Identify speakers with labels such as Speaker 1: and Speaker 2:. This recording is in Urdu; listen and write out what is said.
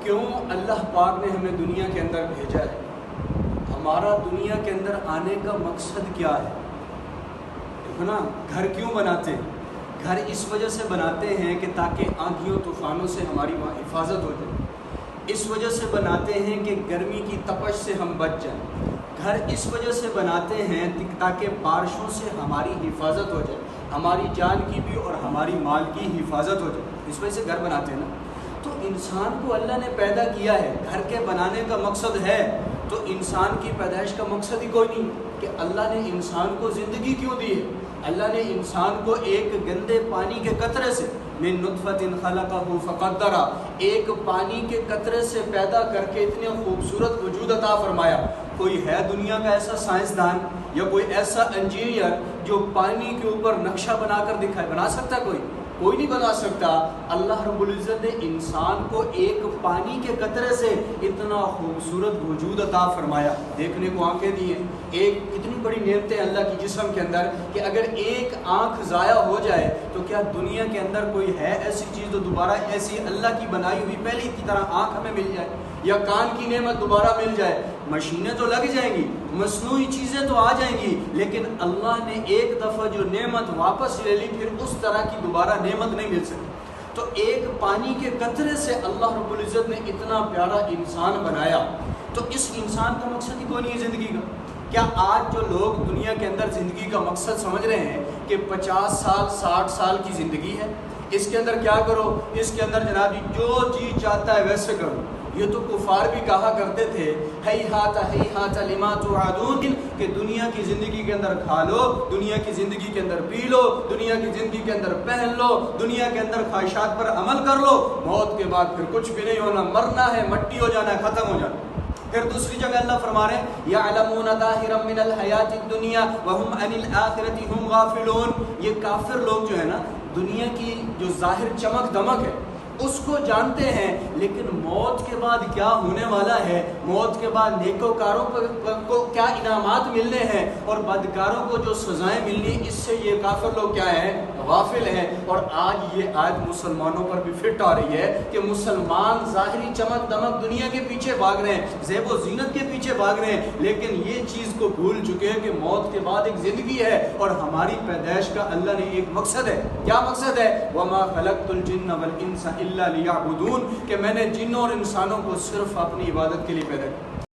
Speaker 1: کیوں اللہ پاک نے ہمیں دنیا کے اندر بھیجا ہے، ہمارا دنیا کے اندر آنے کا مقصد کیا ہے۔ دیکھو نا، گھر کیوں بناتے ہیں؟ گھر اس وجہ سے بناتے ہیں کہ تاکہ آندھیوں طوفانوں سے ہماری حفاظت ہو جائے، اس وجہ سے بناتے ہیں کہ گرمی کی تپش سے ہم بچ جائیں، گھر اس وجہ سے بناتے ہیں تاکہ بارشوں سے ہماری حفاظت ہو جائے، ہماری جان کی بھی اور ہماری مال کی حفاظت ہو جائے، اس وجہ سے گھر بناتے ہیں نا۔ تو انسان کو اللہ نے پیدا کیا ہے، گھر کے بنانے کا مقصد ہے، تو انسان کی پیدائش کا مقصد ہی کوئی نہیں کہ اللہ نے انسان کو زندگی کیوں دی ہے۔ اللہ نے انسان کو ایک گندے پانی کے قطرے سے، من نطفۃ خلقہ فقدر، ایک پانی کے قطرے سے پیدا کر کے اتنے خوبصورت وجود عطا فرمایا۔ کوئی ہے دنیا کا ایسا سائنسدان یا کوئی ایسا انجینئر جو پانی کے اوپر نقشہ بنا کر دکھائے؟ بنا سکتا کوئی نہیں بنا سکتا۔ اللہ رب العزت نے انسان کو ایک پانی کے قطرے سے اتنا خوبصورت وجود عطا فرمایا، دیکھنے کو آنکھیں دی ہیں۔ ایک اتنی بڑی نعمتیں اللہ کی جسم کے اندر کہ اگر ایک آنکھ ضائع ہو جائے تو کیا دنیا کے اندر کوئی ہے ایسی چیز جو دوبارہ ایسی اللہ کی بنائی ہوئی پہلی کی طرح آنکھ ہمیں مل جائے، یا کان کی نعمت دوبارہ مل جائے؟ مشینیں تو لگ جائیں گی، مصنوعی چیزیں تو آ جائیں گی، لیکن اللہ نے ایک دفعہ جو نعمت واپس لے لی پھر اس طرح کی دوبارہ نعمت نہیں مل سکتی۔ تو ایک پانی کے قطرے سے اللہ رب العزت نے اتنا پیارا انسان بنایا، تو اس انسان کا مقصد ہی کوئی نہیں ہے زندگی کا۔ کیا آج جو لوگ دنیا کے اندر زندگی کا مقصد سمجھ رہے ہیں کہ 50 سال 60 سال کی زندگی ہے، اس کے اندر کیا کرو، اس کے اندر جناب جی جو جی چاہتا ہے ویسے کرو؟ یہ تو کفار بھی کہا کرتے تھے ہیہات لما توعدون، کہ دنیا کی زندگی کے اندر کھا لو، دنیا کی زندگی کے اندر پی لو، دنیا کی زندگی کے اندر پہن لو، دنیا کے اندر خواہشات پر عمل کر لو، موت کے بعد پھر کچھ بھی نہیں ہونا، مرنا ہے، مٹی ہو جانا ہے، ختم ہو جانا۔ پھر دوسری جگہ اللہ فرما رہے ہیں یعلمون ظاہرا من الحیات الدنیا وهم عن الآخرۃ هم غافلون۔ یہ کافر لوگ جو ہے نا، دنیا کی جو ظاہر چمک دمک ہے اس کو جانتے ہیں، لیکن موت کے بعد کیا ہونے والا ہے، موت کے بعد نیکوکاروں کو کیا انعامات ملنے ہیں اور بدکاروں کو جو سزائیں ملنی، اس سے یہ کافر لوگ کیا ہیں؟ غافل ہیں۔ اور آج یہ آیت مسلمانوں پر بھی فٹ آ رہی ہے کہ مسلمان ظاہری چمک دمک دنیا کے پیچھے بھاگ رہے ہیں، زیب و زینت کے پیچھے بھاگ رہے ہیں، لیکن یہ چیز کو بھول چکے ہیں کہ موت کے بعد ایک زندگی ہے اور ہماری پیدائش کا اللہ نے ایک مقصد ہے۔ کیا مقصد ہے؟ وما خلقت الجن والانس الا لیعبدون، کہ میں نے جنوں اور انسانوں کو صرف اپنی عبادت کے لیے پیدا کیا۔